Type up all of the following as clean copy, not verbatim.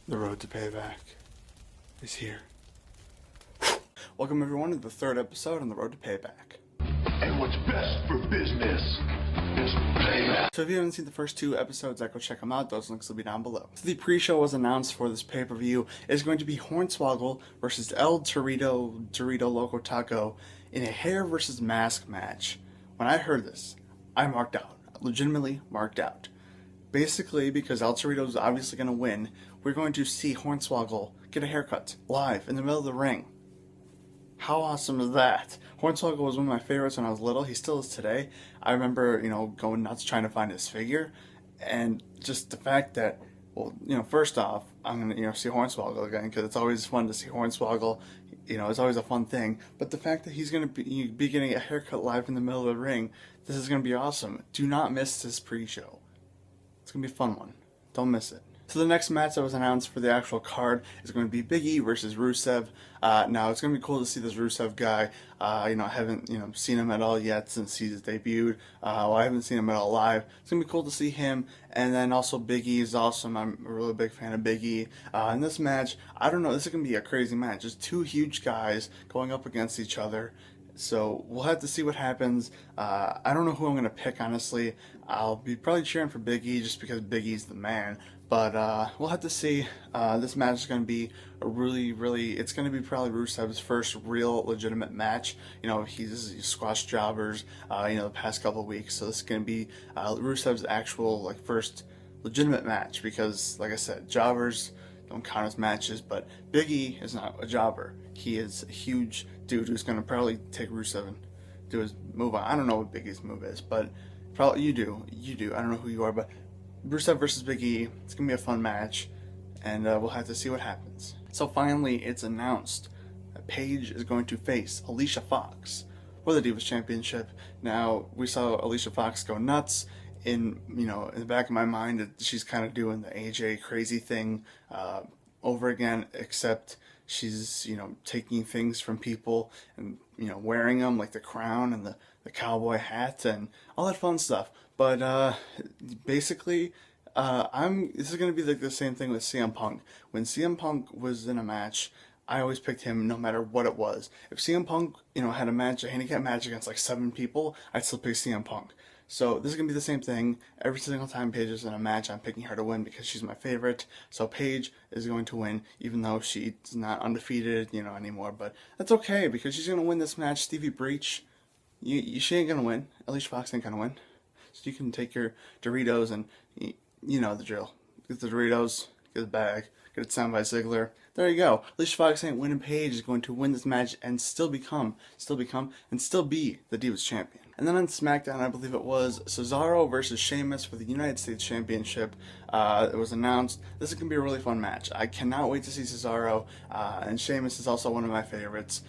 The road to payback is here. Welcome everyone to the third episode on the road to payback. And what's best for business is payback. So if you haven't seen the first two episodes, go check them out. Those links will be down below. So the pre-show was announced for this pay-per-view. It's going to be Hornswoggle versus El Dorito Loco Taco in a hair versus mask match. When I heard this, I marked out. Legitimately marked out. Basically, because El Torito is obviously going to win, we're going to see Hornswoggle get a haircut live in the middle of the ring. How awesome is that? Hornswoggle was one of my favorites when I was little. He still is today. I remember, going nuts trying to find his figure, and just the fact that, first off, I'm gonna, see Hornswoggle again because it's always fun to see Hornswoggle. It's always a fun thing. But the fact that he's gonna be getting a haircut live in the middle of the ring, this is gonna be awesome. Do not miss this pre-show. It's going to be a fun one. Don't miss it. So the next match that was announced for the actual card is going to be Big E versus Rusev. Now, it's going to be cool to see this Rusev guy. I haven't, seen him at all yet since he's debuted. I haven't seen him at all live. It's going to be cool to see him. And then also Big E is awesome. I'm a really big fan of Big E. In this match, I don't know. This is going to be a crazy match. Just two huge guys going up against each other. So we'll have to see what happens. I don't know who I'm going to pick, honestly. I'll be probably cheering for Big E just because Big E's the man. But we'll have to see. This match is going to be a it's going to be probably Rusev's first real legitimate match. He's squashed jobbers, the past couple of weeks. So this is going to be Rusev's actual first legitimate match because, like I said, jobbers don't count as matches, but Big E is not a jobber. He is a huge dude who's going to probably take Rusev and do his move on. I don't know what Big E's move is, but probably you do. I don't know who you are, but Rusev versus Big E, it's going to be a fun match, and we'll have to see what happens. So finally, it's announced that PAIGE is going to face Alicia Fox for the Divas Championship. Now, we saw Alicia Fox go nuts. In the back of my mind, she's kind of doing the AJ crazy thing over again, except she's taking things from people and wearing them, like the crown and the cowboy hat and all that fun stuff. But basically, this is gonna be like the same thing with CM Punk. When CM Punk was in a match, I always picked him no matter what it was. If CM Punk had a handicap match against like 7 people, I'd still pick CM Punk. So this is going to be the same thing. Every single time Paige is in a match, I'm picking her to win because she's my favorite. So Paige is going to win, even though she's not undefeated, anymore. But that's okay because she's going to win this match. DBry, she ain't going to win. Alicia Fox ain't going to win. So you can take your Doritos and, you know the drill. Get the Doritos, get the bag, get it signed by Ziggler. There you go. Alicia Fox ain't winning. Paige is going to win this match and still be the Divas Champion. And then on SmackDown, I believe it was Cesaro versus Sheamus for the United States Championship. It was announced. This is going to be a really fun match. I cannot wait to see Cesaro, and Sheamus is also one of my favorites.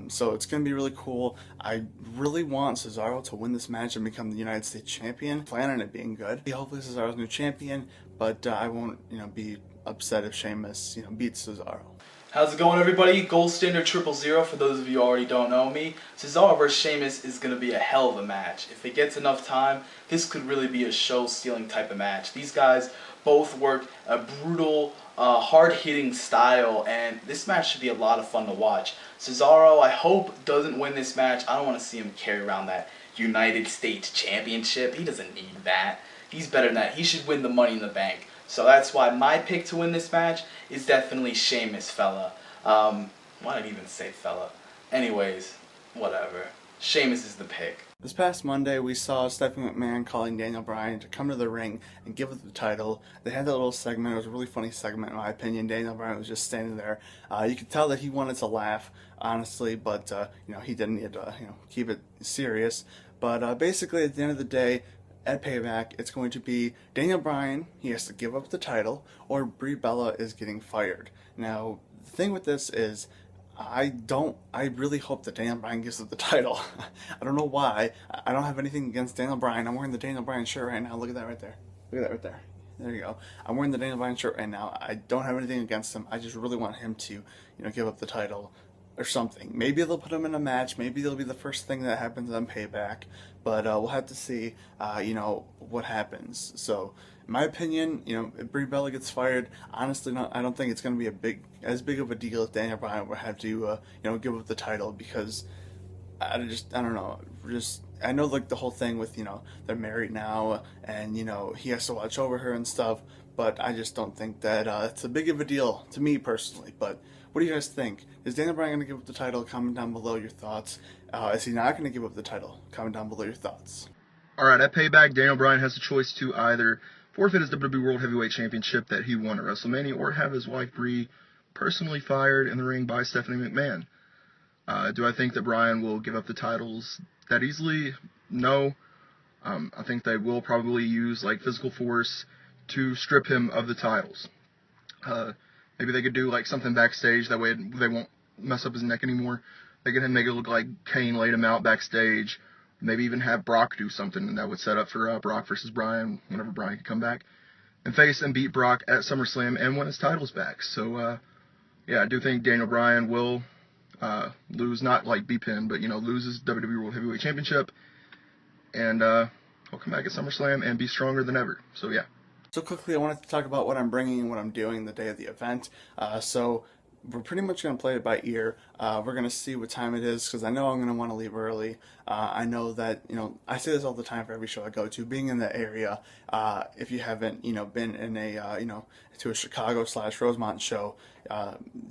So it's going to be really cool. I really want Cesaro to win this match and become the United States Champion. Plan on it being good. Hopefully Cesaro's new champion, but I won't be upset if Sheamus beats Cesaro. How's it going, everybody? Gold Standard 000 for those of you who already don't know me. Cesaro vs. Sheamus is going to be a hell of a match. If it gets enough time, this could really be a show-stealing type of match. These guys both work a brutal, hard-hitting style, and this match should be a lot of fun to watch. Cesaro, I hope, doesn't win this match. I don't want to see him carry around that United States Championship. He doesn't need that. He's better than that. He should win the Money in the Bank. So that's why my pick to win this match is definitely Sheamus, fella. Why did I even say fella? Anyways, whatever. Sheamus is the pick. This past Monday, we saw Stephanie McMahon calling Daniel Bryan to come to the ring and give up the title. They had that little segment. It was a really funny segment, in my opinion. Daniel Bryan was just standing there. You could tell that he wanted to laugh, honestly, but he didn't need to keep it serious. But basically, at the end of the day, at Payback, it's going to be Daniel Bryan, he has to give up the title, or Brie Bella is getting fired. Now, the thing with this is, I really hope that Daniel Bryan gives up the title. I don't know why. I don't have anything against Daniel Bryan. I'm wearing the Daniel Bryan shirt right now. Look at that right there. Look at that right there. There you go. I'm wearing the Daniel Bryan shirt right now. I don't have anything against him. I just really want him to, give up the title or something. Maybe they'll put him in a match. Maybe it'll be the first thing that happens on Payback. But we'll have to see, what happens. So, in my opinion, if Brie Bella gets fired, honestly, I don't think it's going to be as big of a deal if Daniel Bryan would have to, give up the title, because I don't know. I know, like, the whole thing with, they're married now, and, he has to watch over her and stuff, but I just don't think that it's a big of a deal to me personally. But what do you guys think? Is Daniel Bryan going to give up the title? Comment down below your thoughts. Is he not going to give up the title? Comment down below your thoughts. Alright, at Payback, Daniel Bryan has the choice to either forfeit his WWE World Heavyweight Championship that he won at WrestleMania, or have his wife Brie personally fired in the ring by Stephanie McMahon. Do I think that Bryan will give up the titles that easily? No. I think they will probably use, like, physical force to strip him of the titles. Maybe they could do, like, something backstage, that way they won't mess up his neck anymore. They could make it look like Kane laid him out backstage. Maybe even have Brock do something, and that would set up for Brock versus Bryan whenever Bryan could come back and face and beat Brock at SummerSlam and win his titles back. So, yeah, I do think Daniel Bryan will lose, not like be pinned, but, lose his WWE World Heavyweight Championship, and he'll come back at SummerSlam and be stronger than ever. So, yeah. So quickly, I wanted to talk about what I'm bringing and what I'm doing the day of the event. So we're pretty much going to play it by ear. We're going to see what time it is, because I know I'm going to want to leave early. I know that, I say this all the time for every show I go to, being in the area, if you haven't, been in a, to a Chicago/Rosemont show,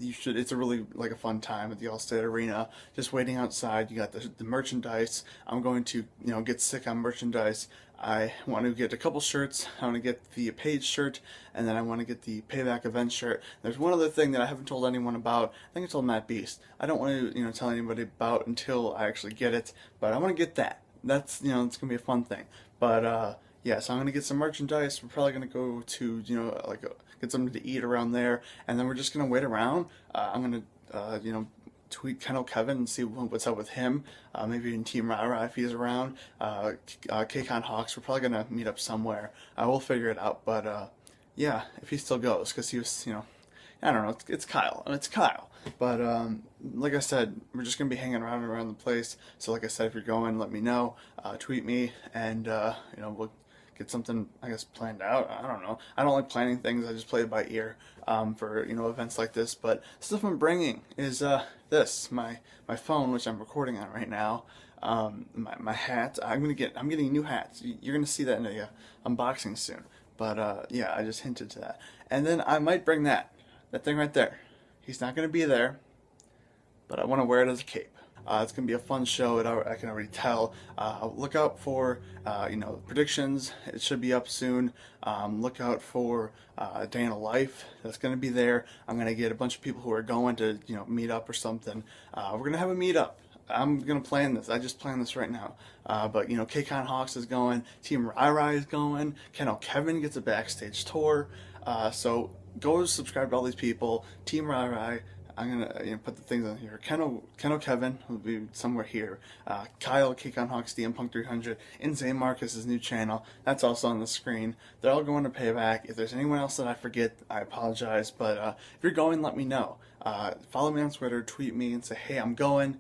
you should. It's a really, like, a fun time at the Allstate Arena, just waiting outside. You got the merchandise. I'm going to, get sick on merchandise. I want to get a couple shirts. I want to get the PAIGE shirt, and then I want to get the Payback event shirt. There's one other thing that I haven't told anyone about. I think I told Matt Beast. I don't want to, tell anybody about until I actually get it, but I want to get that. That's, it's going to be a fun thing. But, yeah, so I'm going to get some merchandise. We're probably going to go to, get something to eat around there, and then we're just going to wait around. I'm going to, tweet Kevin and see what's up with him. Maybe in Team Rara if he's around. K-Con Hawks, we're probably going to meet up somewhere. We'll figure it out, but yeah, if he still goes, because he was, I don't know, it's Kyle. It's Kyle. But like I said, we're just going to be hanging around the place. So like I said, if you're going, let me know. Tweet me, and we'll get something, I guess, planned out. I don't know. I don't like planning things. I just play it by ear for, events like this. But stuff I'm bringing is this, my phone, which I'm recording on right now, my hat. I'm getting new hats. You're going to see that in a unboxing soon. But yeah, I just hinted to that. And then I might bring that thing right there. He's not going to be there, but I want to wear it as a cape. It's going to be a fun show, I can already tell. Look out for, predictions. It should be up soon. Look out for Day in a Life. That's going to be there. I'm going to get a bunch of people who are going to, meet up or something. We're going to have a meetup. I'm going to plan this. I just planned this right now. But, K-Con Hawks is going. Team Rai is going. Kevin gets a backstage tour. So go subscribe to all these people. Team Rai. I'm going to put the things on here. Kevin will be somewhere here. Kyle, K-Con Hawks, DM Punk 300, and Zane Marcus' new channel. That's also on the screen. They're all going to Payback. If there's anyone else that I forget, I apologize. But if you're going, let me know. Follow me on Twitter, tweet me, and say, hey, I'm going.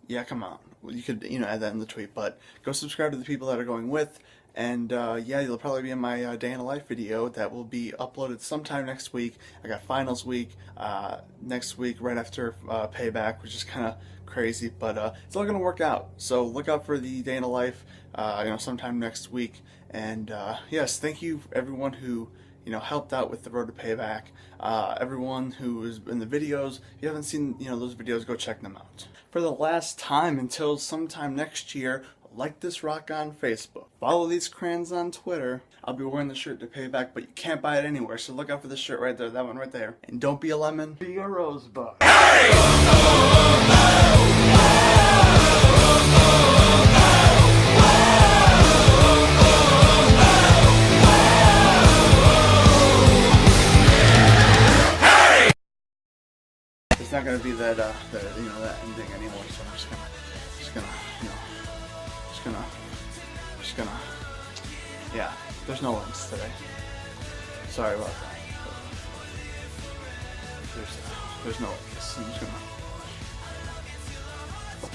Yeah, come on. Well, you could, add that in the tweet. But go subscribe to the people that are going with. And, yeah, you'll probably be in my Day in a Life video that will be uploaded sometime next week. I got finals week next week, right after Payback, which is kind of crazy. But it's all going to work out. So look out for the Day in a Life, sometime next week. And, yes, thank you everyone who, helped out with the road to Payback. Everyone who is in the videos. If you haven't seen, those videos, go check them out. For the last time, until sometime next year, like this rock on Facebook. Follow these crayons on Twitter. I'll be wearing the shirt to Payback, but you can't buy it anywhere, so look out for this shirt right there, that one right there. And don't be a lemon, be a rosebud. Hey! It's not gonna be that that ending anymore, so I'm just gonna, yeah, there's no links today. Sorry about that. There's no links. I'm just gonna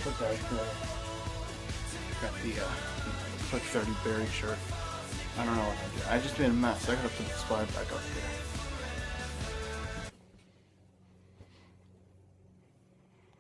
put that got the Quick 30 Berry shirt. I don't know what I did. I just made a mess. I gotta put the spot back up here.